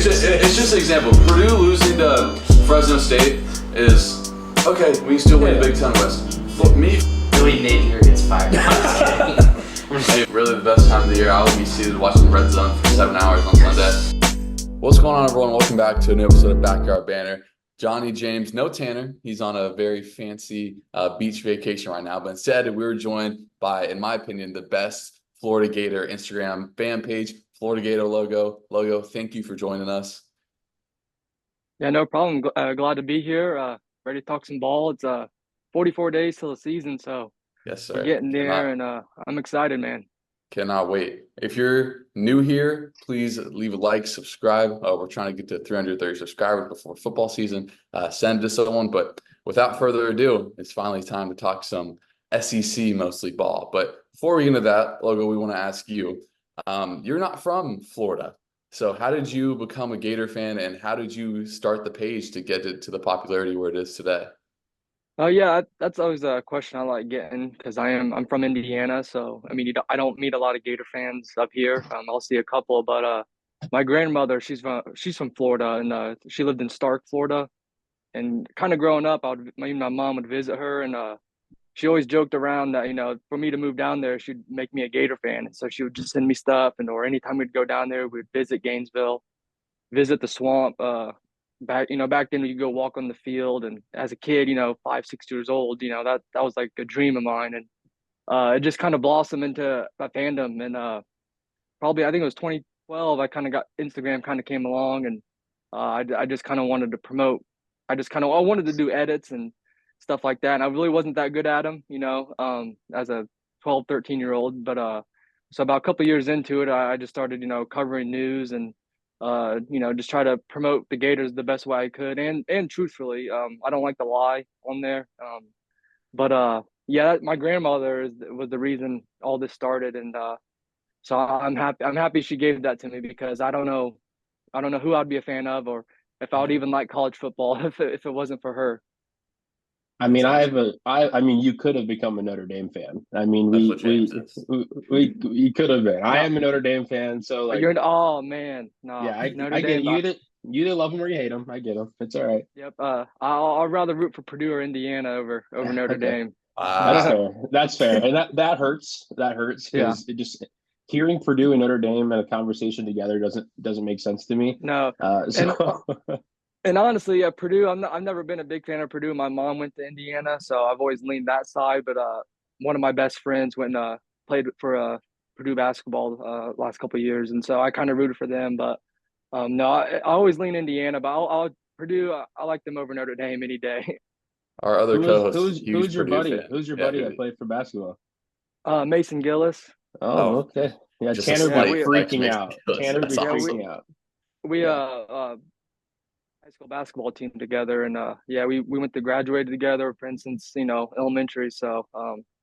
it's just an example. Purdue losing to Fresno State is okay. We still win the Big Ten West. Me, Billy Napier gets fired. I'm just kidding. really the best time of the year. I will be seated watching the Red Zone for 7 hours on Sunday. What's going on, everyone? Welcome back to a new episode of Backyard Banter. Johnny, James, no Tanner. He's on a very fancy beach vacation right now. But instead, we were joined by, in my opinion, the best Florida Gator Instagram fan page, FloridaGatorLogo. Logo, thank you for joining us. Yeah, no problem. Glad to be here. Ready to talk some ball. It's 44 days till the season, so Yes, sir. we're getting there, and I'm excited, man. Cannot wait. If you're new here, please leave a like, subscribe. We're trying to get to 330 subscribers before football season. Send to someone. But without further ado, it's finally time to talk some SEC, mostly ball. But before we get into that, Logo, we want to ask you, you're not from Florida. So how did you become a Gator fan, and how did you start the page to get it to the popularity where it is today? Oh yeah, that's always a question I like getting because I'm from Indiana, so I mean I don't meet a lot of Gator fans up here. I'll see a couple, but my grandmother, she's from Florida, and she lived in Stark, Florida, and kind of growing up, my mom would visit her, and she always joked around that for me to move down there, she'd make me a Gator fan, and so she would just send me stuff, and or anytime we'd go down there, we'd visit Gainesville, visit the swamp. Back then you go walk on the field, and as a kid, 5, 6 years old, that was like a dream of mine, and it just kind of blossomed into a fandom, and probably I think it was 2012. I kind of got Instagram kind of came along, and I just kind of wanted to promote. I wanted to do edits and stuff like that, and I really wasn't that good at them, as a 12, 13-year-old, but so about a couple of years into it, I just started covering news and just try to promote the Gators the best way I could, and truthfully, I don't like to lie on there, but yeah, my grandmother was the reason all this started, and so I'm happy she gave that to me because I don't know who I'd be a fan of, or if I would even like college football if it wasn't for her. I mean, I mean, you could have become a Notre Dame fan. I mean, That's what James is. we could have been. I am a Notre Dame fan, so like, Oh man, no, yeah, Notre I get it. Dame. You either love them or you hate them. I get them. It's all right. Yep. I'd rather root for Purdue or Indiana over Notre Okay. Dame. That's fair. That's fair, and that hurts. That hurts because it just hearing Purdue and Notre Dame in a conversation together doesn't make sense to me. No. So. And honestly, Purdue, I've never been a big fan of Purdue. My mom went to Indiana, so I've always leaned that side. But one of my best friends went played for Purdue basketball last couple of years, and so I kind of rooted for them. But no, I always lean Indiana, but Purdue. I like them over Notre Dame any day. Our other co-host, who's your Purdue buddy? fan. Who's your buddy that played for basketball? Mason Gillis. Oh, okay. Yeah, Just Tanner a be slight freaking Mason out. Gillis. Tanner be That's awesome. freaking out. We high school basketball team together, and yeah, we went to graduate together, for instance, elementary. So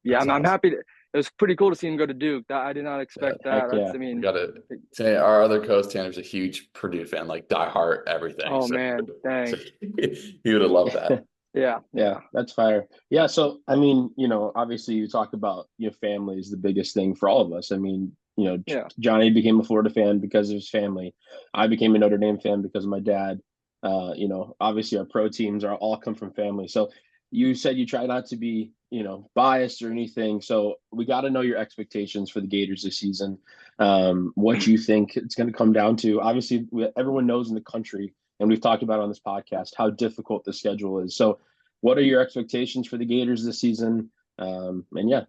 yeah, That's I'm awesome. happy. It was pretty cool to see him go to Duke. I did not expect that. heck yeah. I mean, Got to say, our other co-host Tanner's a huge Purdue fan, like diehard everything. oh man, dang. So he would have loved that. Yeah. That's fire. Yeah, so I mean, obviously you talk about your family is the biggest thing for all of us. I mean, Yeah. Johnny became a Florida fan because of his family. I became a Notre Dame fan because of my dad. Obviously our pro teams are all come from family. So you said you try not to be, biased or anything. So we got to know your expectations for the Gators this season. What you think it's going to come down to. Obviously, everyone knows in the country, and we've talked about on this podcast, how difficult the schedule is. So what are your expectations for the Gators this season? And yeah.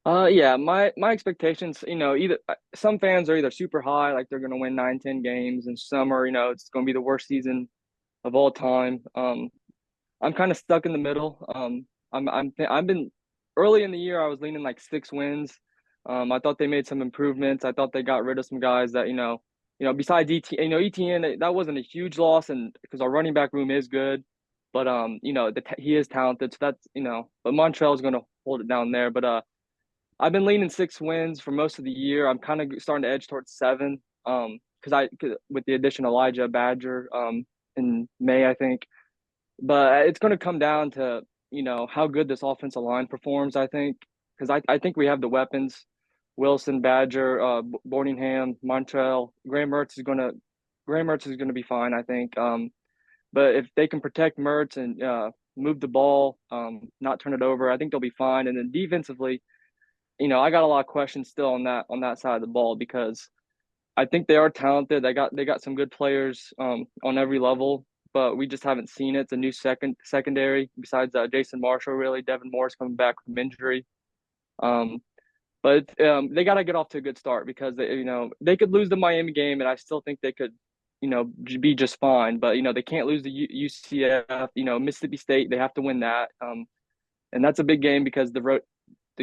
Yeah, my expectations, either some fans are either super high, like they're going to win 9, 10 games, and some are, it's going to be the worst season of all time. I'm kind of stuck in the middle. I've been early in the year, I was leaning like 6 wins. I thought they made some improvements. I thought they got rid of some guys that, besides ETN, that wasn't a huge loss, and because our running back room is good, but he is talented. So that's, but Montreal is going to hold it down there. But I've been leaning 6 wins for most of the year. I'm kind of starting to edge towards 7. Cause with the addition of Elijah Badger, in May, I think, but it's going to come down to, how good this offensive line performs, I think, because I think we have the weapons. Wilson, Badger, Boardingham, Montreal, Graham Mertz is going to Graham Mertz is going to be fine, I think. But if they can protect Mertz and move the ball, not turn it over, I think they'll be fine. And then defensively, I got a lot of questions still on that side of the ball because I think they are talented. They got some good players on every level, but we just haven't seen it. It's a new secondary besides Jason Marshall, really. Devin Morris coming back from injury. Um, but they got to get off to a good start because they could lose the Miami game, and I still think they could, be just fine. But they can't lose the UCF. Mississippi State, they have to win that. And that's a big game because the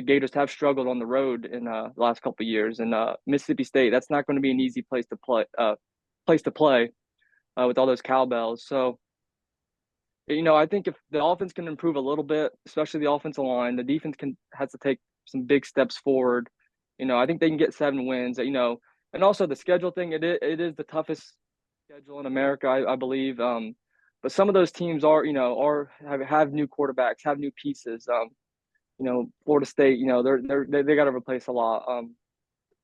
Gators have struggled on the road in the last couple of years, and Mississippi State, that's not going to be an easy place to play. With all those cowbells. So I think if the offense can improve a little bit, especially the offensive line, the defense has to take some big steps forward. I think they can get 7 wins. And also the schedule thing. It is the toughest schedule in America, I believe. But some of those teams have new quarterbacks, have new pieces. Florida State. They got to replace a lot.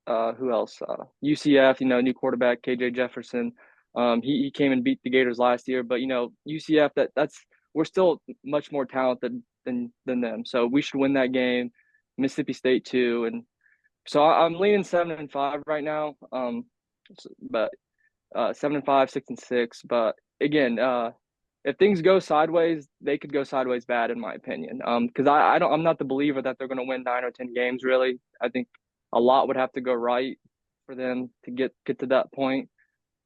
Who else? UCF. New quarterback KJ Jefferson. He came and beat the Gators last year, but UCF we're still much more talented than them. So we should win that game. Mississippi State too, and so I'm leaning 7-5 right now. But 7-5, 6-6. But again, if things go sideways, they could go sideways bad in my opinion. Because I'm not the believer that they're going to win 9 or 10 games. Really, I think a lot would have to go right for them to get to that point.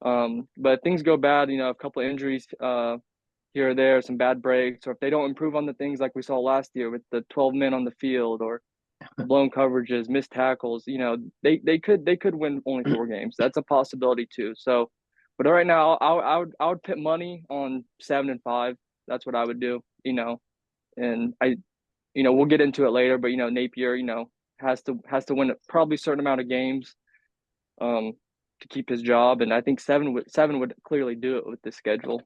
But if things go bad, a couple of injuries here or there, some bad breaks, or if they don't improve on the things like we saw last year with the 12 men on the field or blown coverages, missed tackles, they could win only 4 games. That's a possibility too. So, but right now, I would put money on 7-5. That's what I would do. And we'll get into it later, but Napier, has to win probably a certain amount of games. To keep his job, and I think seven would clearly do it with this schedule.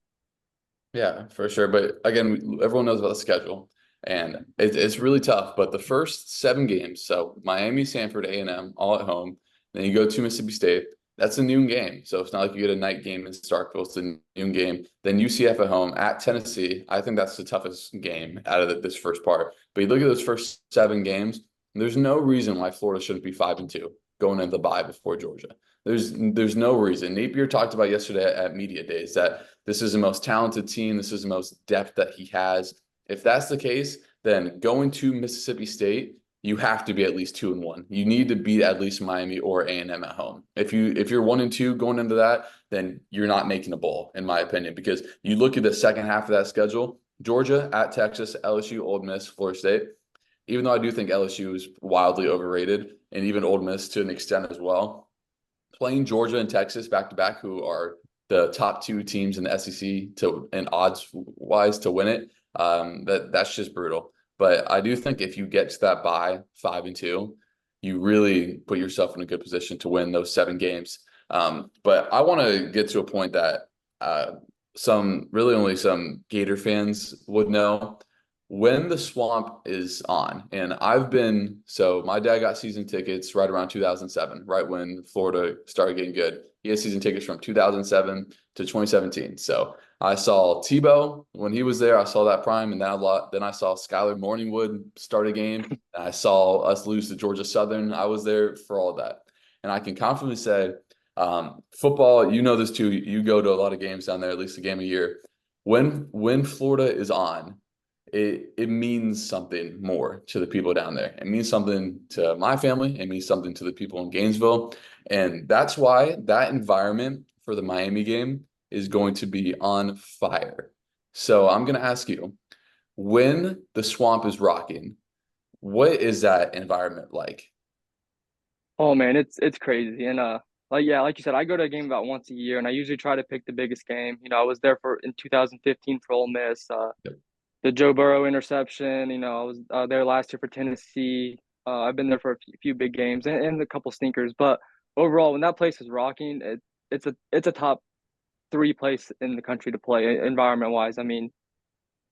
Yeah, for sure. But again, everyone knows about the schedule, and it's really tough. But the first 7 games, so Miami, Sanford, A&M, all at home. Then you go to Mississippi State. That's a noon game, so it's not like you get a night game in Starkville. It's a noon game. Then UCF at home at Tennessee. I think that's the toughest game out of this first part. But you look at those first 7 games. There's no reason why Florida shouldn't be 5-2 going into the bye before Georgia. There's no reason. Napier talked about yesterday at media days that this is the most talented team. This is the most depth that he has. If that's the case, then going to Mississippi State, you have to be at least 2-1. You need to beat at least Miami or A&M at home. If you're 1-2 going into that, then you're not making a bowl, in my opinion, because you look at the second half of that schedule: Georgia at Texas, LSU, Ole Miss, Florida State. Even though I do think LSU is wildly overrated, and even Ole Miss to an extent as well, playing Georgia and Texas back to back, who are the top 2 teams in the SEC and odds wise to win it, that's just brutal. But I do think if you get to that bye 5-2, you really put yourself in a good position to win those 7 games. But I want to get to a point that only some Gator fans would know. When the Swamp is on, and my dad got season tickets right around 2007, right when Florida started getting good. He had season tickets from 2007 to 2017. So I saw Tebow when he was there. I saw that prime, and then I saw Skylar Morningwood start a game. And I saw us lose to Georgia Southern. I was there for all of that. And I can confidently say, football, this too. You go to a lot of games down there, at least a game a year. When Florida is on, it means something more to the people down there. It means something to my family. It means something to the people in Gainesville. And that's why that environment for the Miami game is going to be on fire. So I'm going to ask you, when the Swamp is rocking, what is that environment like? Oh man, it's crazy. And like you said, I go to a game about once a year, and I usually try to pick the biggest game. I was there in 2015 for Ole Miss. Yep. The Joe Burrow interception. I was there last year for Tennessee. I've been there for a few big games and a couple sneakers. But overall, when that place is rocking, it's a top 3 place in the country to play environment wise. I mean,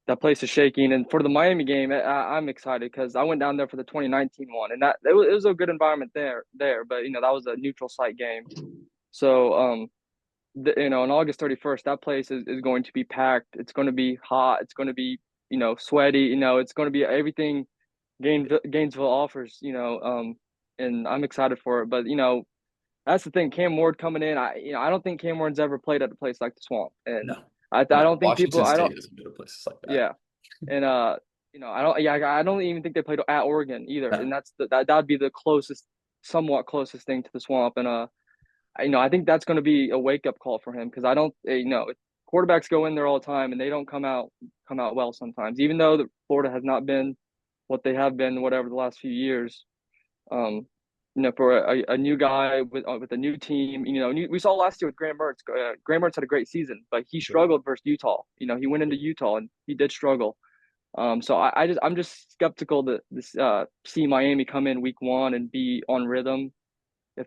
that place is shaking. And for the Miami game, I'm excited because I went down there for the 2019 one, and it was a good environment there. But that was a neutral site game. So on August 31st, that place is going to be packed. It's going to be hot. It's going to be, sweaty. It's going to be everything Gainesville offers. And I'm excited for it. But that's the thing. Cam Ward coming in. I don't think Cam Ward's ever played at a place like the Swamp, and No, I no. don't think people. Washington I State don't. doesn't go to places like that. Yeah, and I don't. Yeah, I don't even think they played at Oregon either, No. and that'd be the closest, somewhat closest thing to the Swamp, and I think that's going to be a wake up call for him because I don't, quarterbacks go in there all the time and they don't come out well sometimes. Even though Florida has not been what they have been, whatever the last few years, for a new guy with a new team, we saw last year with Graham Mertz. Graham Mertz had a great season, but he struggled versus Utah. He went into Utah and he did struggle. So I'm just skeptical to see Miami come in week one and be on rhythm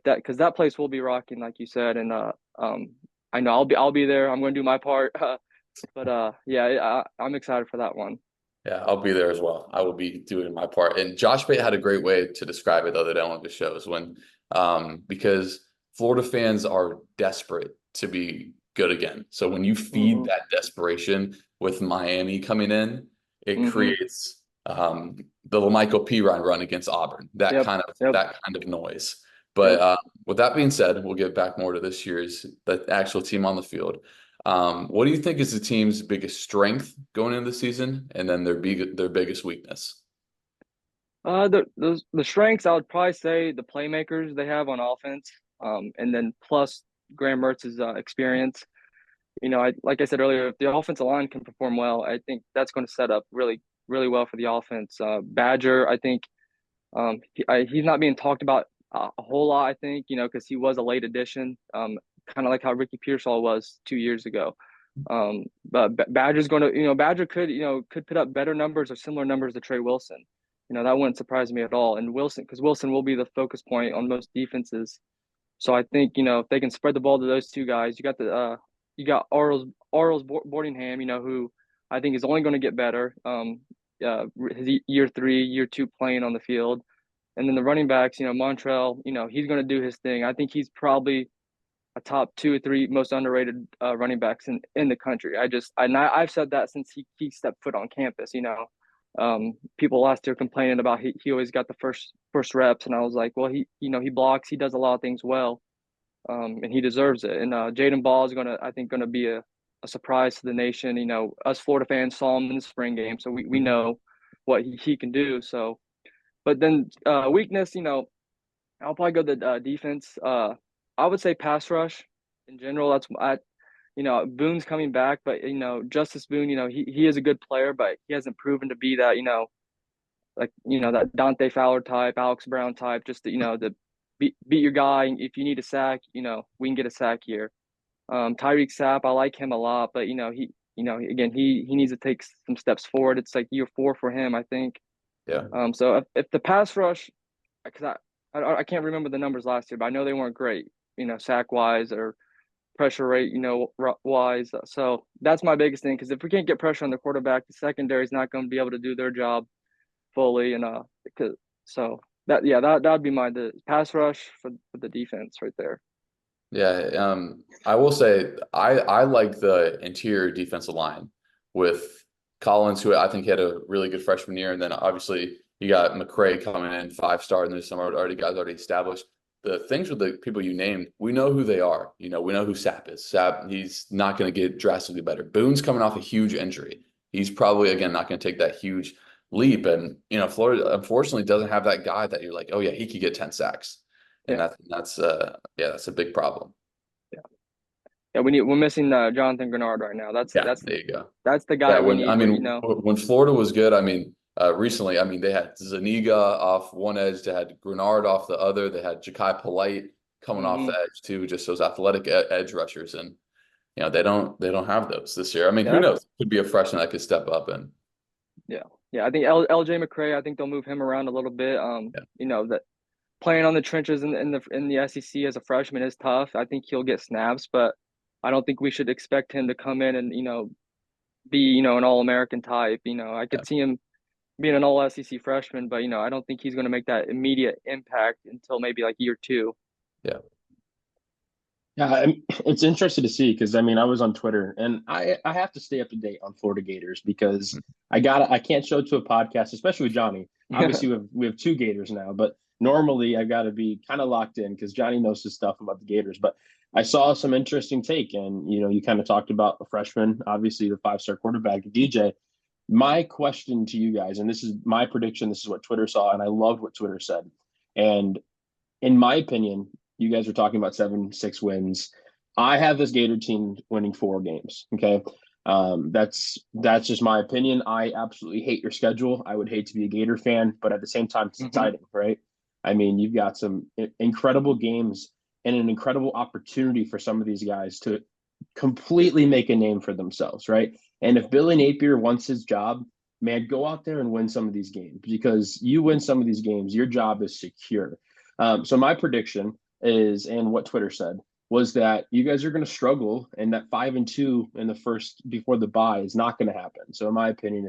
because that place will be rocking, like you said, and I know I'll be there. I'm going to do my part, but yeah, I'm excited for that one. Yeah, I'll be there as well. I will be doing my part. And Josh Bate had a great way to describe it the other day on one of the shows because Florida fans are desperate to be good again. So when you feed that desperation with Miami coming in, it creates the LaMichael Pirine run against Auburn. That kind of noise. But with that being said, we'll get back more to this year's the actual team on the field. What do you think is the team's biggest strength going into the season, and then their biggest weakness? The strengths, I would probably say the playmakers they have on offense, and then plus Graham Mertz's experience. Like I said earlier, if the offensive line can perform well, I think that's going to set up really, really well for the offense. Badger, I think, he's not being talked about a whole lot. I think because he was a late addition, kind of like how Ricky Pearsall was 2 years ago. But Badger's going to, Badger could put up better numbers or similar numbers to Trey Wilson. That wouldn't surprise me at all. And because Wilson will be the focus point on most defenses. So I think, if they can spread the ball to those two guys, you got Arles Boardingham, who I think is only going to get better. His year 3, year 2 playing on the field. And then the running backs, Montrell, he's going to do his thing. I think he's probably a top 2 or 3 most underrated running backs in the country. I've said that since he stepped foot on campus. People last year complaining about he always got the first reps, and I was like, well, he blocks, he does a lot of things well, and he deserves it. And Jaden Ball is I think gonna be a surprise to the nation. Us Florida fans saw him in the spring game, so we know what he can do. So, but then weakness, I'll probably go the defense. I would say pass rush in general. Boone's coming back, but Justice Boone, he is a good player, but he hasn't proven to be that, that Dante Fowler type, Alex Brown type, just to beat your guy. If you need a sack, we can get a sack here. Tyreek Sapp, I like him a lot, but again, he needs to take some steps forward. It's like year 4 for him, I think. Yeah. So if the pass rush, because I can't remember the numbers last year, but I know they weren't great, sack wise or pressure rate, wise. So that's my biggest thing, because if we can't get pressure on the quarterback, the secondary is not going to be able to do their job fully. And so that'd be the pass rush for the defense right there. Yeah, I will say I like the interior defensive line with Collins, who I think had a really good freshman year, and then obviously you got McCray coming in 5-star, and there's some guys already established. The things with the people you named, we know who they are. We know who Sapp is. Sapp, he's not going to get drastically better. Boone's coming off a huge injury. He's probably, again, not going to take that huge leap. And, Florida, unfortunately, doesn't have that guy that you're like, oh, yeah, he could get 10 sacks. And that's a big problem. Yeah, we're missing Jonathan Grenard right now. There you go. That's the guy we need. When Florida was good, recently, they had Zuniga off one edge, they had Grenard off the other, they had Ja'Kai Polite coming off the edge too, just those athletic edge rushers, and they don't have those this year. Who knows? Could be a freshman that could step up and. Yeah. I think LJ McCray. I think they'll move him around a little bit. That playing on the trenches in the SEC as a freshman is tough. I think he'll get snaps, but I don't think we should expect him to come in and be an All-American type. I could see him being an All SEC freshman, but I don't think he's going to make that immediate impact until maybe like year 2. Yeah. Yeah, it's interesting to see because I mean I was on Twitter and I have to stay up to date on Florida Gators because I can't show it to a podcast, especially with Johnny. Obviously we have two Gators now, but normally I got to be kind of locked in because Johnny knows his stuff about the Gators. But I saw some interesting take, and you kind of talked about a freshman, obviously the 5-star quarterback DJ. My question to you guys, and this is my prediction, this is what Twitter saw, and I loved what Twitter said. And in my opinion, you guys are talking about 7-6 wins. I have this Gator team winning 4 games. Okay. That's just my opinion. I absolutely hate your schedule. I would hate to be a Gator fan, but at the same time, it's exciting, right? I mean, you've got some incredible games and an incredible opportunity for some of these guys to completely make a name for themselves, right? And if Billy Napier wants his job, man, go out there and win some of these games because you win some of these games, your job is secure. So my prediction is, and what Twitter said, was that you guys are going to struggle, and that 5-2 in the first before the bye is not going to happen. So in my opinion,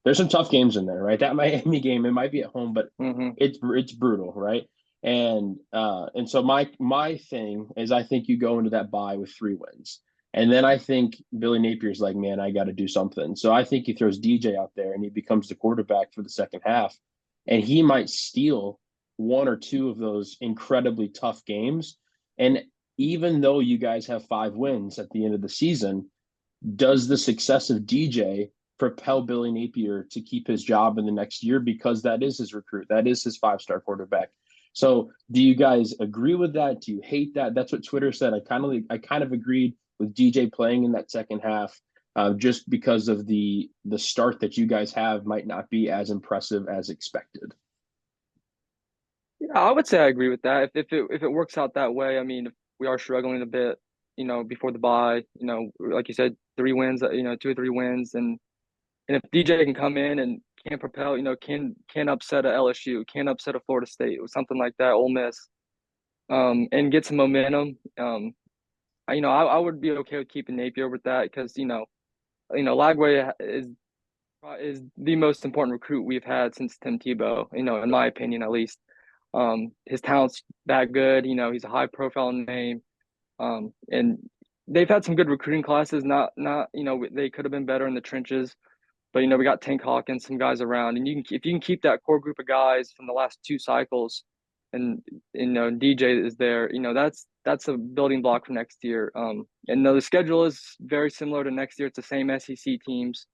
there's some tough games in there, right? That Miami game, it might be at home, but it's brutal, right? And so my thing is, I think you go into that bye with 3 wins. And then I think Billy Napier's like, man, I got to do something. So I think he throws DJ out there and he becomes the quarterback for the second half. And he might steal 1 or 2 of those incredibly tough games. And even though you guys have 5 wins at the end of the season, does the success of DJ propel Billy Napier to keep his job in the next year? Because that is his recruit. That is his 5-star quarterback. So do you guys agree with that? Do you hate that? That's what Twitter said. I kind of agreed with DJ playing in that second half, just because of the start that you guys have might not be as impressive as expected. Yeah, I would say I agree with that. If it works out that way, I mean, if we are struggling a bit, before the bye, like you said, 3 wins, 2 or 3 wins, and if DJ can come in and can propel, can upset a LSU, can upset a Florida State or something like that, Ole Miss, and get some momentum. I would be okay with keeping Napier with that because Lagway is the most important recruit we've had since Tim Tebow. In my opinion, at least. His talent's that good. He's a high profile name. And they've had some good recruiting classes. Not they could have been better in the trenches. But we got Tank Hawkins, some guys around, and if you can keep that core group of guys from the last 2 cycles, and DJ is there, that's a building block for next year. And the schedule is very similar to next year. It's the same SEC teams.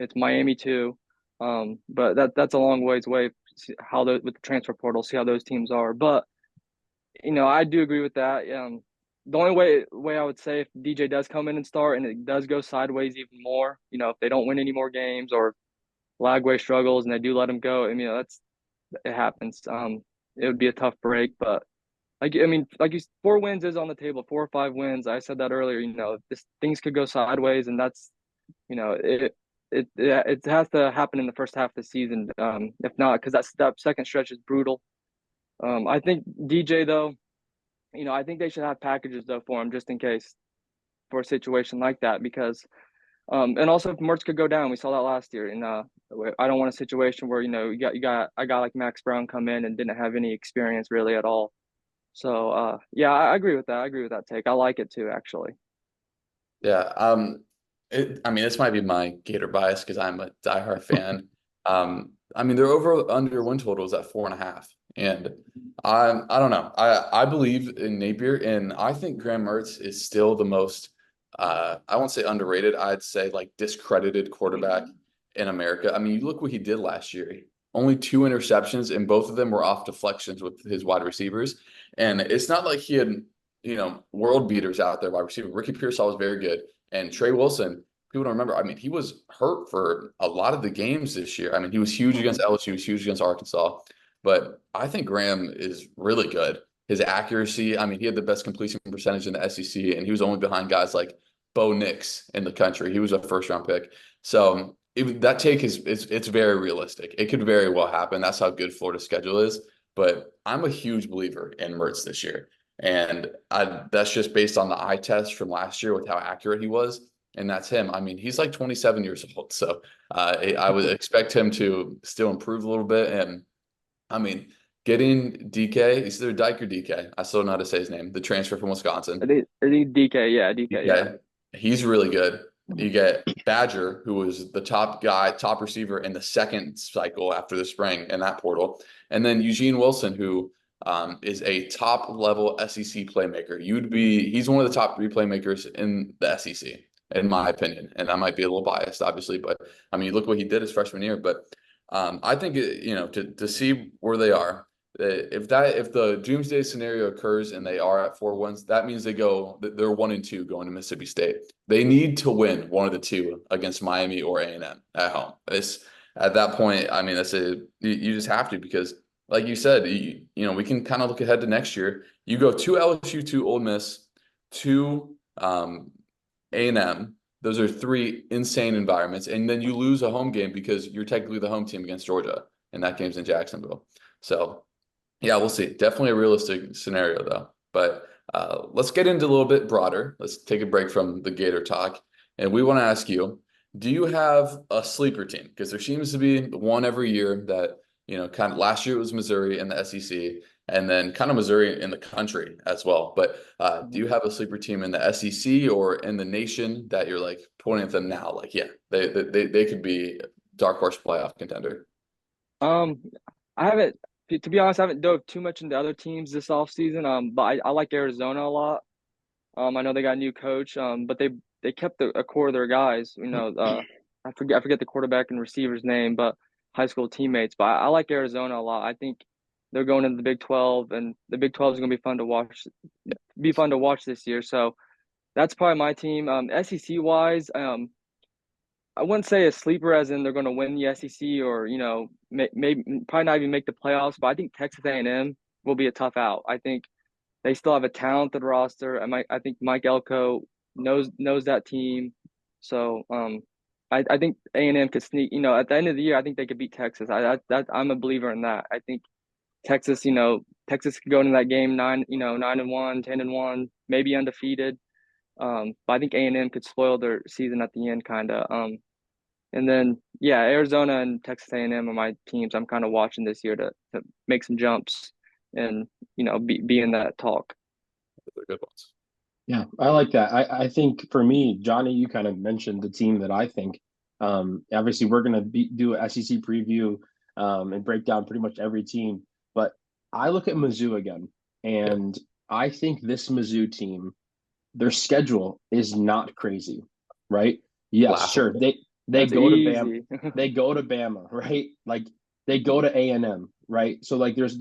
It's Miami too, but that's a long ways away. With the transfer portal, see how those teams are. But I do agree with that. The only way I would say if DJ does come in and start and it does go sideways even more, if they don't win any more games or Lagway struggles and they do let him go, I mean, it happens. It would be a tough break, but like 4 wins is on the table, 4 or 5 wins. I said that earlier. Things could go sideways, and that's it has to happen in the first half of the season. If not, because that second stretch is brutal. I think DJ though. I think they should have packages though for him just in case for a situation like that because and also if Mertz could go down, we saw that last year, and I don't want a situation where you got a guy like Max Brown come in and didn't have any experience really at all. So yeah, I agree with that. I agree with that take. I like it too, actually. Yeah. I mean, this might be my Gator bias because I'm a diehard fan. I mean, their over under win total is at 4.5. And I don't know. I believe in Napier, and I think Graham Mertz is still the most I won't say underrated, I'd say like discredited quarterback in America. I mean, you look what he did last year. Only 2 interceptions, and both of them were off deflections with his wide receivers. And it's not like he had, world beaters out there wide receiver. Ricky Pearsall was very good. And Trey Wilson, people don't remember. I mean, he was hurt for a lot of the games this year. I mean, he was huge against LSU, he was huge against Arkansas. But I think Graham is really good. His accuracy, I mean, he had the best completion percentage in the SEC, and he was only behind guys like Bo Nix in the country. He was a first-round pick. So that take it's very realistic. It could very well happen. That's how good Florida's schedule is. But I'm a huge believer in Mertz this year. And that's just based on the eye test from last year with how accurate he was. And that's him. I mean, he's like 27 years old. So I would expect him to still improve a little bit. And I mean, getting DK, is either Dyke or DK? I still don't know how to say his name, the transfer from Wisconsin. I think DK, yeah, DK, yeah. DK, he's really good. You get Badger, who was the top guy, top receiver in the second cycle after the spring in that portal. And then Eugene Wilson, who is a top level SEC playmaker. He's one of the top 3 playmakers in the SEC, in my opinion. And I might be a little biased, obviously, but I mean, look what he did his freshman year. But I think, to see where they are, if the doomsday scenario occurs and they are at 4 wins, that means they're 1-2 going to Mississippi State. They need to win one of the two against Miami or A&M at home. At that point, I mean, you just have to, because like you said, we can kind of look ahead to next year. You go to LSU, to Ole Miss, to A&M. Those are 3 insane environments, and then you lose a home game because you're technically the home team against Georgia, and that game's in Jacksonville. So yeah, we'll see. Definitely a realistic scenario, though. But let's get into a little bit broader. Let's take a break from the Gator talk. And we want to ask you, do you have a sleeper team? Because there seems to be one every year that, kind of last year it was Missouri in the SEC, and then kind of Missouri in the country as well. But do you have a sleeper team in the SEC or in the nation that you're like pointing at them now? Like, yeah, they could be dark horse playoff contender. I haven't, to be honest, I haven't dove too much into other teams this offseason. But I like Arizona a lot. I know they got a new coach, but they kept a core of their guys. I forget the quarterback and receiver's name, but high school teammates. But I like Arizona a lot. I think they're going into the Big 12, and the Big 12 is going to be fun to watch. Be fun to watch this year. So that's probably my team. SEC wise, I wouldn't say a sleeper as in they're going to win the SEC or maybe probably not even make the playoffs. But I think Texas A&M will be a tough out. I think they still have a talented roster. I think Mike Elko knows that team. So I think A&M could sneak. At the end of the year, I think they could beat Texas. I'm a believer in that. I think Texas. Texas could go into that game 9-1, 10-1, maybe undefeated. But I think A&M could spoil their season at the end, kind of. And then yeah, Arizona and Texas A&M are my teams. I'm kind of watching this year to make some jumps and be in that talk. They're good ones. Yeah, I like that. I think for me, Johnny, you kind of mentioned the team that I think. Obviously, we're going to do an SEC preview and break down pretty much every team. But I look at Mizzou again, and I think this Mizzou team, their schedule is not crazy, right? Yes, sure. They go to Bama. They go to Bama, right? Like they go to A&M, right? So like there's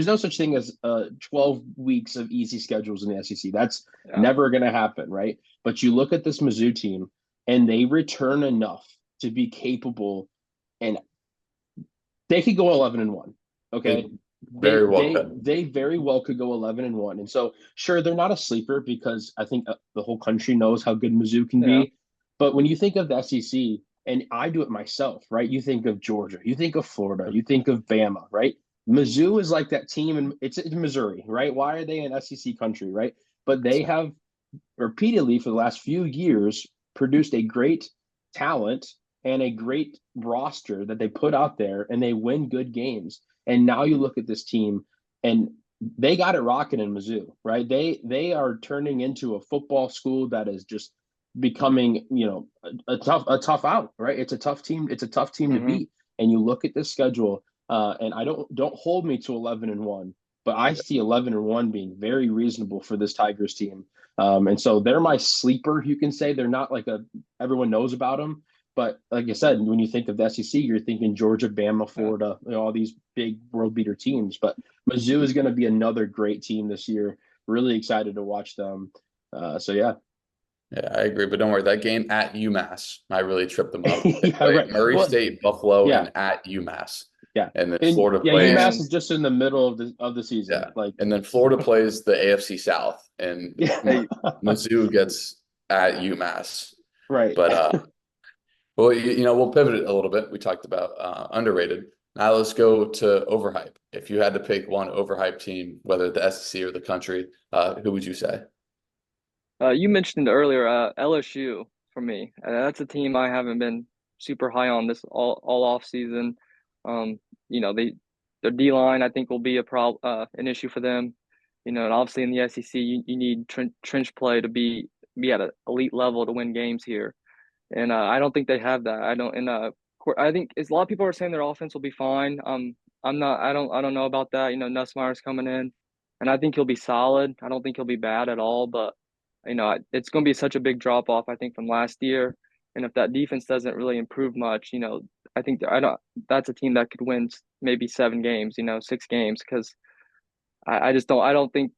no such thing as 12 weeks of easy schedules in the SEC. That's never going to happen, right? But you look at this Mizzou team, and they return enough to be capable, and they could go 11-1. Okay, they very well could go 11-1, and so sure, they're not a sleeper because I think the whole country knows how good Mizzou can be. But when you think of the SEC, and I do it myself, right? You think of Georgia, you think of Florida, you think of Bama, right? Mizzou is like that team, and it's in Missouri, right? Why are they in SEC country, right? But they have repeatedly for the last few years produced a great talent and a great roster that they put out there, and they win good games. And now you look at this team, and they got it rocking in Mizzou, right? They are turning into a football school that is just becoming, a tough out, right? It's a tough team. It's a tough team to beat. And you look at this schedule, and I don't hold me to 11-1, but I see 11-1 being very reasonable for this Tigers team. And so they're my sleeper. You can say they're not like everyone knows about them, but like I said, when you think of the SEC, you're thinking Georgia, Bama, Florida, all these big world beater teams. But Mizzou is going to be another great team this year. Really excited to watch them. So yeah. Yeah, I agree. But don't worry, that game at UMass might really trip them up. Right. Murray State, Buffalo, and at UMass. Yeah. And then Florida plays. UMass is just in the middle of the season. Yeah. And then Florida plays the AFC South, and Mizzou gets at UMass. Right. But well, we'll pivot it a little bit. We talked about underrated. Now let's go to overhype. If you had to pick one overhyped team, whether the SEC or the country, who would you say? You mentioned earlier LSU for me. That's a team I haven't been super high on this all off season. They're their D-line, I think, will be an issue for them. And obviously in the SEC, you need trench play to be at an elite level to win games here. And I don't think they have that. I don't. And I think a lot of people are saying their offense will be fine. I'm not. I don't know about that. Nussmeier's coming in, and I think he'll be solid. I don't think he'll be bad at all. But it's going to be such a big drop off, I think, from last year. And if that defense doesn't really improve much, I think that's a team that could win maybe 7 games, 6 games, because I just don't. I don't think.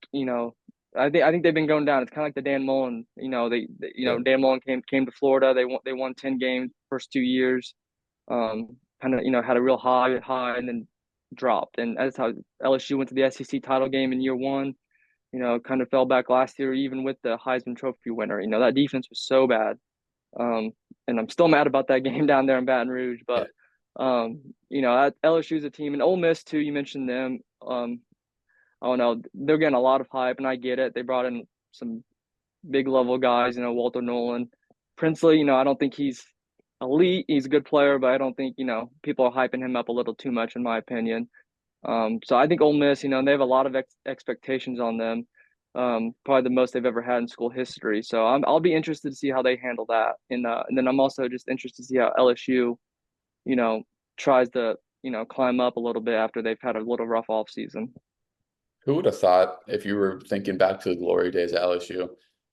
I think they've been going down. It's kind of like the Dan Mullen. Yeah. Dan Mullen came to Florida. They won 10 games first 2 years. Kind of had a real high and then dropped. And that's how LSU went to the SEC title game in year one. Kind of fell back last year, even with the Heisman Trophy winner. That defense was so bad. And I'm still mad about that game down there in Baton Rouge. Yeah. But LSU's a team, and Ole Miss too. You mentioned them. Oh no, they're getting a lot of hype, and I get it. They brought in some big level guys, Walter Nolan, Princely. I don't think he's elite. He's a good player, but I don't think people are hyping him up a little too much, in my opinion. So I think Ole Miss, they have a lot of expectations on them, probably the most they've ever had in school history. So I'll be interested to see how they handle that, and then I'm also just interested to see how LSU, tries to climb up a little bit after they've had a little rough off season. Who would have thought, if you were thinking back to the glory days at LSU,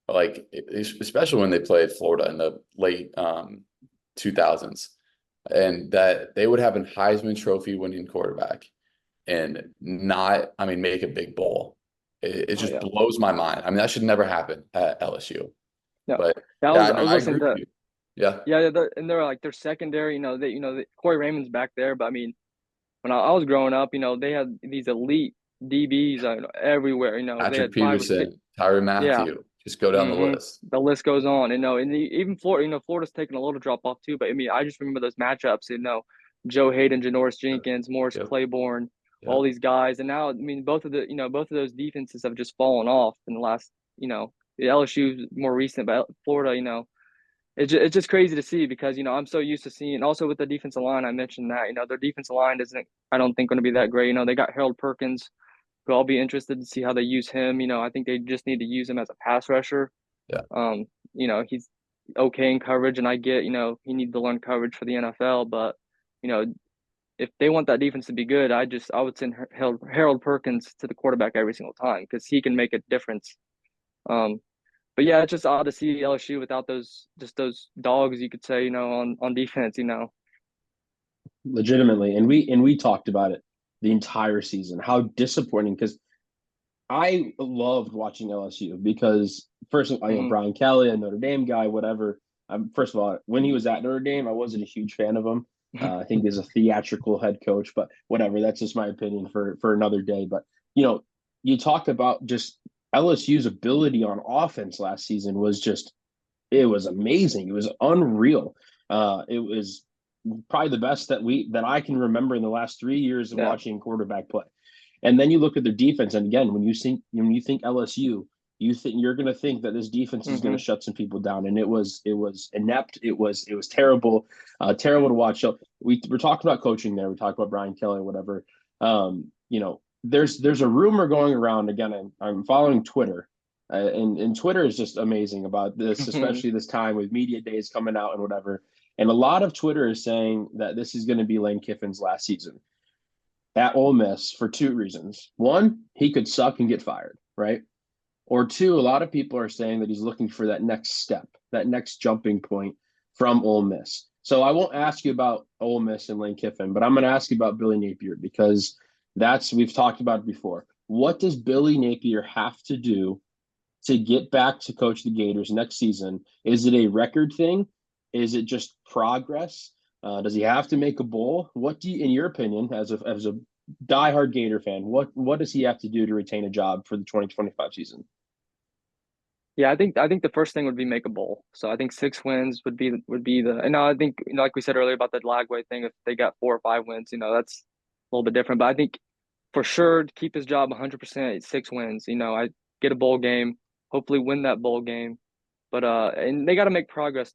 like especially when they played Florida in the late 2000s, and that they would have a Heisman Trophy winning quarterback and not, make a big bowl. It just blows my mind. That should never happen at LSU. Yeah, but I was listening to. Yeah, and they're like their secondary. Corey Raymond's back there, but when I was growing up, they had these elite DBs everywhere. They Patrick had 5 or 6. Peterson, Tyrann Mathieu. Yeah. Just go down the list. The list goes on, even Florida. Florida's taking a little drop off too. But I just remember those matchups. Joe Hayden, Janoris Jenkins, Morris Claiborne, all these guys, and now both of those defenses have just fallen off in the last. LSU's more recent, but Florida, it's just crazy to see because I'm so used to seeing. Also with the defensive line, I mentioned that their defensive line isn't. I don't think going to be that great. They got Harold Perkins, who I'll be interested to see how they use him. I think they just need to use him as a pass rusher. Yeah. He's okay in coverage, and I get, he needs to learn coverage for the NFL. But, if they want that defense to be good, I would send Harold Perkins to the quarterback every single time because he can make a difference. But yeah, it's just odd to see LSU without those dogs, you could say, on defense, Legitimately, and we talked about it the entire season. How disappointing, because I loved watching LSU because first of all, Brian Kelly, a Notre Dame guy, whatever. First of all, when he was at Notre Dame, I wasn't a huge fan of him. I think he's a theatrical head coach, but whatever. That's just my opinion for another day. But you talked about just LSU's ability on offense last season it was amazing. It was unreal. It was probably the best that I can remember in the last 3 years of watching quarterback play. And then you look at their defense, and again, when you think LSU, you're going to think that this defense is going to shut some people down, and it was inept. It was terrible, terrible to watch. So we're talking about coaching there. We talked about Brian Kelly or whatever. There's a rumor going around. Again, I'm following Twitter, and Twitter is just amazing about this, especially this time with media days coming out and whatever. And a lot of Twitter is saying that this is going to be Lane Kiffin's last season at Ole Miss for 2 reasons. One, he could suck and get fired, right? Or 2, a lot of people are saying that he's looking for that next step, that next jumping point from Ole Miss. So I won't ask you about Ole Miss and Lane Kiffin, but I'm going to ask you about Billy Napier because we've talked about it before. What does Billy Napier have to do to get back to coach the Gators next season? Is it a record thing? Is it just progress? Does he have to make a bowl? What do you, in your opinion, as a diehard Gator fan, what does he have to do to retain a job for the 2025 season? Yeah, I think the first thing would be make a bowl. So I think 6 wins would be the. And I think like we said earlier about that Lagway thing, if they got 4 or 5 wins, that's a little bit different. But I think for sure to keep his job 100%, 6 wins. I get a bowl game, hopefully win that bowl game. But and they got to make progress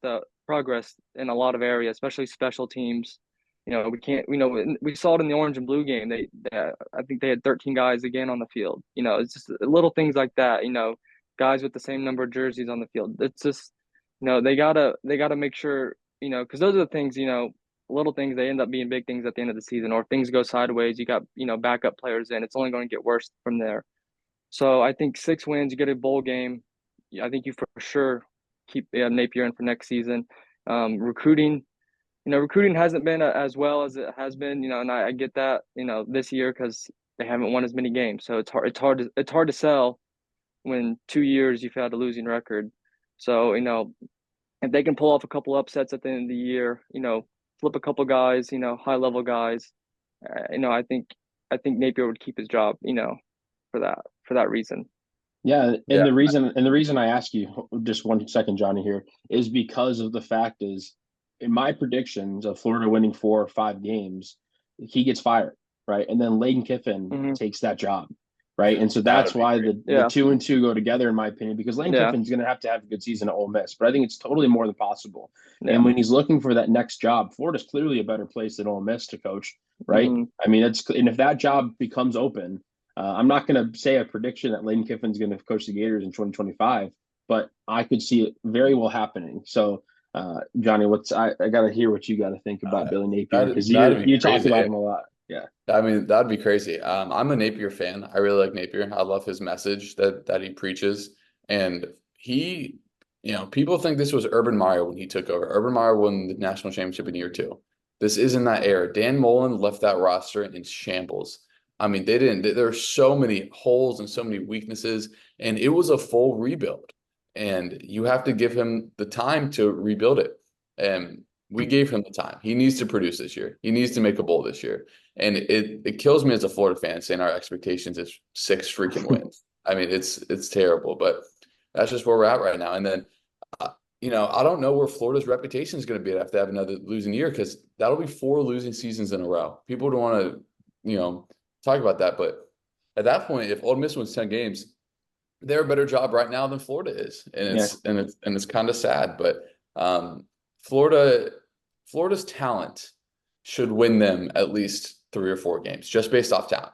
in a lot of areas, especially special teams. We can't. We saw it in the orange and blue game. I think they had 13 guys again on the field. It's just little things like that. Guys with the same number of jerseys on the field. It's just, they gotta make sure. Because those are the things. Little things, they end up being big things at the end of the season. Or if things go sideways, you got backup players in. It's only going to get worse from there. So I think 6 wins, you get a bowl game. I think you for sure keep Napier in for next season. Recruiting. Recruiting hasn't been as well as it has been, and I get that, this year because they haven't won as many games. So it's hard to sell when 2 years you've had a losing record. So, if they can pull off a couple upsets at the end of the year, flip a couple guys, high level guys, I think Napier would keep his job, for that reason. Yeah, and Yeah. the reason I ask you just 1 second, Johnny, here is because of the fact is in my predictions of Florida winning 4 or 5 games, he gets fired, right? And then Lane Kiffin Hmm. takes that job, right? And so That that's would be why great. the Yeah. 2 and 2 go together, in my opinion, because Lane Yeah. Kiffin's going to have a good season at Ole Miss, but I think it's totally more than possible. Yeah. And when he's looking for that next job, Florida's clearly a better place than Ole Miss to coach, right? Hmm. I mean, and if that job becomes open, I'm not going to say a prediction that Lane Kiffin's going to coach the Gators in 2025, but I could see it very well happening. So, Johnny, I got to hear what you got to think about Uh, Billy Napier because that'd be you talk crazy. about him a lot. Yeah. I mean, that'd be crazy. I'm a Napier fan. I really like Napier. I love his message that he preaches. And people think this was Urban Meyer when he took over. Urban Meyer won the national championship in year 2. This isn't that era. Dan Mullen left that roster in shambles. I mean, they didn't. There are so many holes and so many weaknesses, and it was a full rebuild. And you have to give him the time to rebuild it. And we gave him the time. He needs to produce this year. He needs to make a bowl this year. And it kills me as a Florida fan saying our expectations is 6 freaking wins. I mean, it's terrible, but that's just where we're at right now. And then, I don't know where Florida's reputation is going to be if they have another losing year because that'll be 4 losing seasons in a row. People don't want to, talk about that, but at that point, if Ole Miss wins 10 games, they're a better job right now than Florida is, and it's kind of sad, but Florida's talent should win them at least 3 or 4 games just based off talent.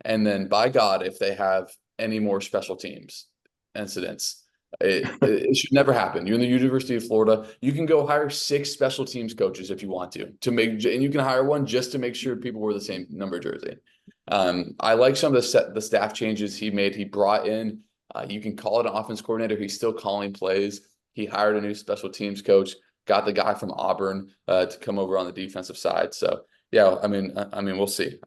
And then by God, if they have any more special teams incidents, it should never happen. You're in the University of Florida. You can go hire 6 special teams coaches if you want to make, and you can hire one just to make sure people wear the same number jersey. I like some of the staff changes he made. He brought in, you can call it an offense coordinator. He's still calling plays. He hired a new special teams coach, got the guy from Auburn to come over on the defensive side. So yeah, I mean, we'll see.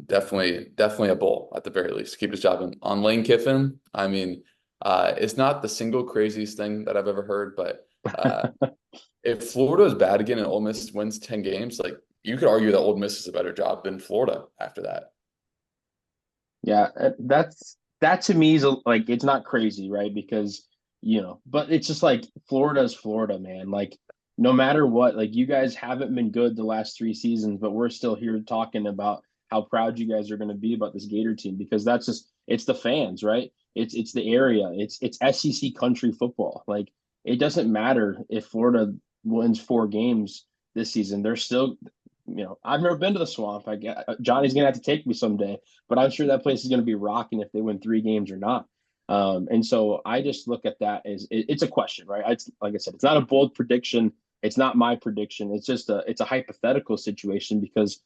Definitely a bowl at the very least. Keep his job on Lane Kiffin. I mean, it's not the single craziest thing that I've ever heard, but if Florida is bad again and Ole Miss wins 10 games, like you could argue that Ole Miss is a better job than Florida after that. Yeah, that to me is like it's not crazy, right? Because but it's just like Florida's Florida, man. Like no matter what, like you guys haven't been good the last 3 seasons, but we're still here talking about how proud you guys are going to be about this Gator team because it's the fans, right? It's the area. It's SEC country football. Like it doesn't matter if Florida wins 4 games this season. They're still I've never been to the Swamp. Johnny's gonna have to take me someday, but I'm sure that place is gonna be rocking if they win 3 games or not. And so I just look at that as it's a question, right? It's like I said, it's not a bold prediction. It's not my prediction. It's a hypothetical situation because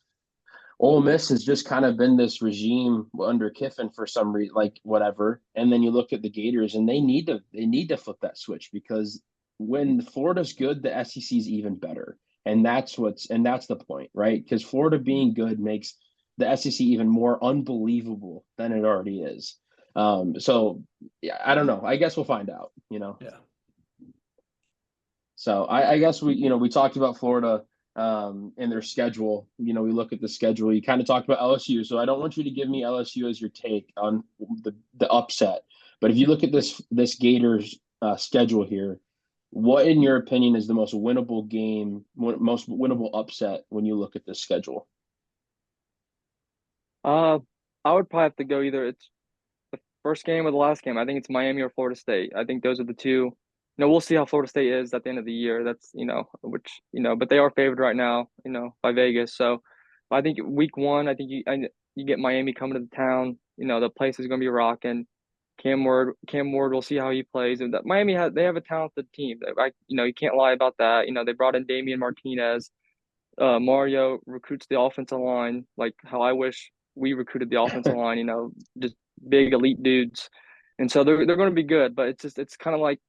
Ole Miss has just kind of been this regime under Kiffin for some reason, like whatever. And then you look at the Gators, and they need to flip that switch because when Florida's good, the SEC is even better, and that's the point, right? Because Florida being good makes the SEC even more unbelievable than it already is. So yeah, I don't know. I guess we'll find out. Yeah. So I guess we talked about Florida in their schedule. We look at the schedule. You kind of talked about LSU, so I don't want you to give me LSU as your take on the upset. But if you look at this Gators schedule here, what in your opinion is the most winnable game, most winnable upset when you look at this schedule? I would probably have to go either it's the first game or the last game. I think it's Miami or Florida State. I think those are the two we'll see how Florida State is at the end of the year. That's, but they are favored right now, by Vegas. So I think week one, I think you get Miami coming to the town. The place is going to be rocking. Cam Ward, we'll see how he plays. And that they have a talented team. You can't lie about that. They brought in Damian Martinez. Mario recruits the offensive line like how I wish we recruited the offensive line. Just big elite dudes, and so they're going to be good. But it's kind of like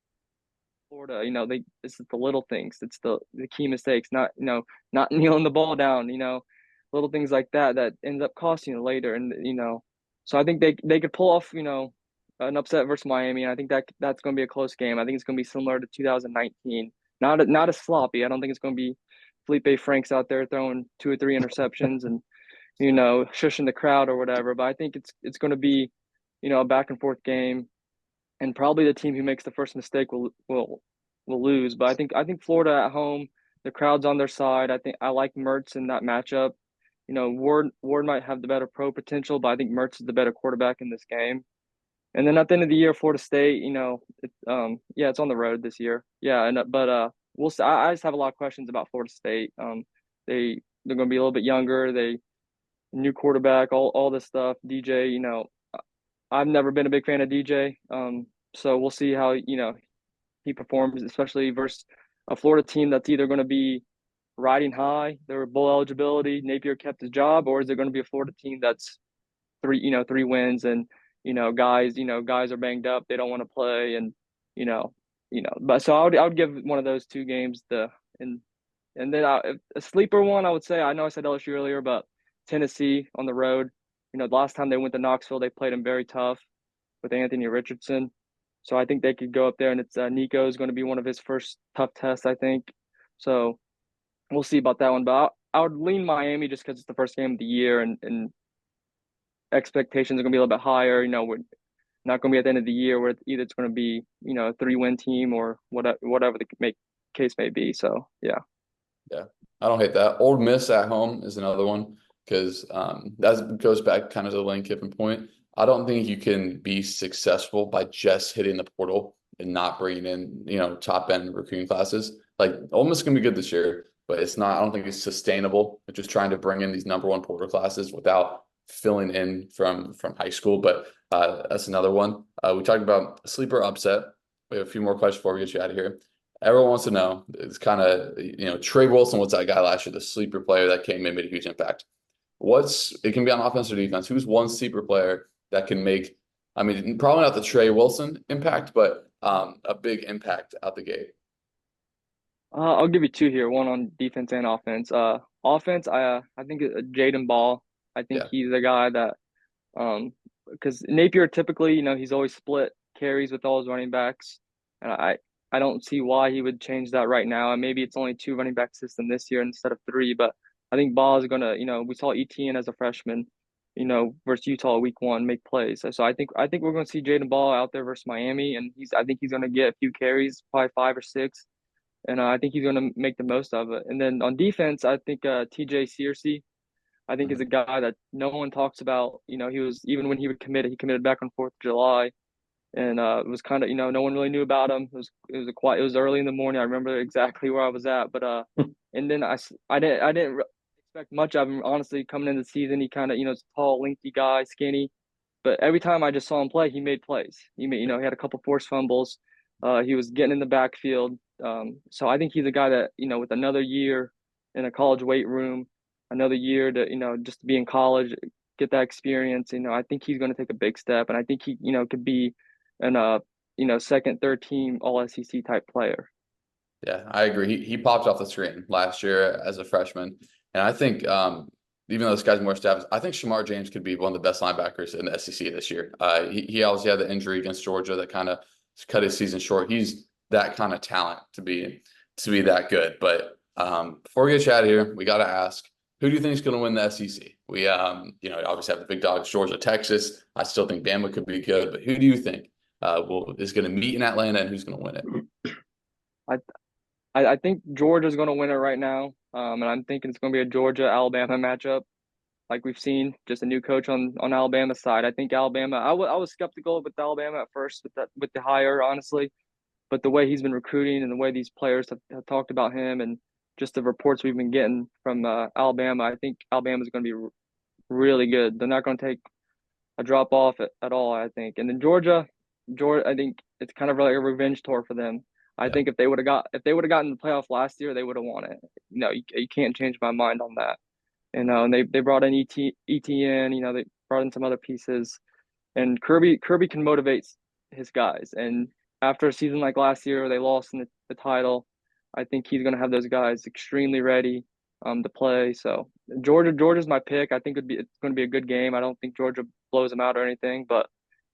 Florida. It's the little things. It's the key mistakes. Not kneeling the ball down. Little things like that ends up costing you later. And so I think they could pull off an upset versus Miami. And I think that's going to be a close game. I think it's going to be similar to 2019. Not as sloppy. I don't think it's going to be Felipe Franks out there throwing 2 or 3 interceptions and shushing the crowd or whatever. But I think it's going to be a back and forth game, and probably the team who makes the first mistake will lose. But I think Florida at home, the crowd's on their side. I like Mertz in that matchup. Ward might have the better pro potential, but I think Mertz is the better quarterback in this game. And then at the end of the year, Florida State, it's on the road this year. Yeah, but we'll see. I just have a lot of questions about Florida State. They're going to be a little bit younger. They new quarterback, all this stuff. DJ, I've never been a big fan of DJ. So we'll see how he performs, especially versus a Florida team that's either going to be riding high, their bowl eligibility, Napier kept his job, or is there going to be a Florida team that's 3 wins and guys are banged up, they don't want to play, and but so I would give one of those 2 games and then a sleeper one I would say, I know I said LSU earlier, but Tennessee on the road. The last time they went to Knoxville, they played them very tough with Anthony Richardson. So I think they could go up there, and it's Nico is going to be one of his first tough tests, I think. So we'll see about that one. But I would lean Miami just because it's the first game of the year, and expectations are going to be a little bit higher. We're not going to be at the end of the year where either it's going to be a 3-win team or whatever the case may be. So yeah. Yeah, I don't hate that. Ole Miss at home is another one because that goes back kind of to the Lane Kiffin point. I don't think you can be successful by just hitting the portal and not bringing in, top end recruiting classes. Like Ole Miss is going to be good this year, but it's not. I don't think it's sustainable. Just trying to bring in these #1 portal classes without filling in from high school. But that's another one. We talked about sleeper upset. We have a few more questions before we get you out of here. Everyone wants to know, it's kind of, Trey Wilson was that guy last year, the sleeper player that came in, made a huge impact. It can be on offense or defense. Who's one sleeper player that can make, I mean, probably not the Trey Wilson impact, but a big impact out the gate? I'll give you 2 here, one on defense and offense. Offense, I think Jaden Ball. I think he's a guy that, because Napier typically, he's always split carries with all his running backs, and I don't see why he would change that right now. And maybe it's only 2 running back system this year instead of 3, but I think Ball is gonna, we saw Etienne as a freshman, versus Utah week 1 make plays. So I think we're gonna see Jaden Ball out there versus Miami, and I think he's gonna get a few carries, probably 5 or 6, and I think he's gonna make the most of it. And then on defense, I think TJ Searcy, I think is a guy that no one talks about. He was, even when he committed back on 4th of July. And it was kind of, no one really knew about him. It was early in the morning. I remember exactly where I was at. But and then I didn't really expect much of him, honestly, coming into the season. He kind of, tall, lengthy guy, skinny. But every time I just saw him play, he made plays. He had a couple forced fumbles. He was getting in the backfield. So I think he's a guy that, with another year in a college weight room, another year to, just to be in college, get that experience, I think he's going to take a big step. And I think he, could be an second, third team all SEC type player. Yeah, I agree. He popped off the screen last year as a freshman. And I think even though this guy's more established, I think Shamar James could be one of the best linebackers in the SEC this year. He obviously had the injury against Georgia that kind of cut his season short. He's that kind of talent to be that good. But before we get you out of here, we got to ask, who do you think is going to win the SEC? We obviously have the big dogs, Georgia, Texas. I still think Bama could be good, but who do you think is going to meet in Atlanta, and who's going to win it? I think Georgia's going to win it right now, and I'm thinking it's going to be a Georgia-Alabama matchup, like we've seen. Just a new coach on Alabama's side. I think Alabama. I was skeptical with Alabama at first with the hire, honestly, but the way he's been recruiting and the way these players have talked about him and just the reports we've been getting from Alabama, I think Alabama's going to be really good. They're not going to take a drop off at all, I think. And then Georgia, I think it's kind of like a revenge tour for them. I think if they would have gotten the playoff last year, they would have won it. You can't change my mind on that. And they brought in ETN, they brought in some other pieces. And Kirby can motivate his guys. And after a season like last year where they lost in the title, I think he's going to have those guys extremely ready to play. So Georgia's my pick. I think it's going to be a good game. I don't think Georgia blows them out or anything, but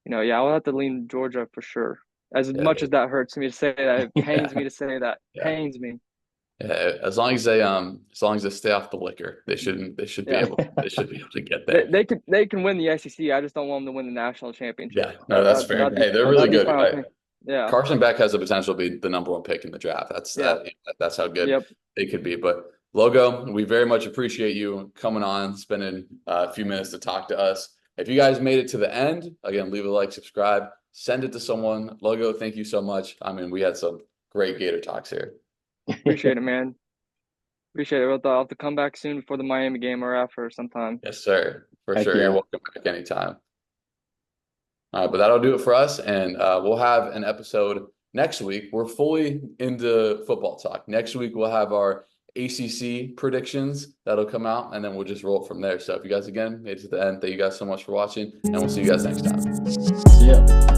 yeah, I'll have to lean Georgia for sure. As much as that hurts me to say that, it pains me to say that. Pains me. Yeah, as long as they stay off the liquor, they should be able to get there. They can win the SEC. I just don't want them to win the national championship. Yeah, no, that's fair. Hey, they're really good. Yeah, Carson Beck has the potential to be the number one pick in the draft. That's how good they could be. But Logo, we very much appreciate you coming on, spending a few minutes to talk to us. If you guys made it to the end, again, leave a like, subscribe, send it to someone. Logo, thank you so much. I mean, we had some great Gator talks here. Appreciate it, man. Appreciate it. I'll have to come back soon before the Miami game or after sometime. Yes, sir. For sure. You're welcome back anytime. All right, but that'll do it for us. And we'll have an episode next week. We're fully into football talk. Next week, we'll have our ACC predictions that'll come out, and then we'll just roll from there. So if you guys, again, made it to the end, thank you guys so much for watching, and we'll see you guys next time. See ya.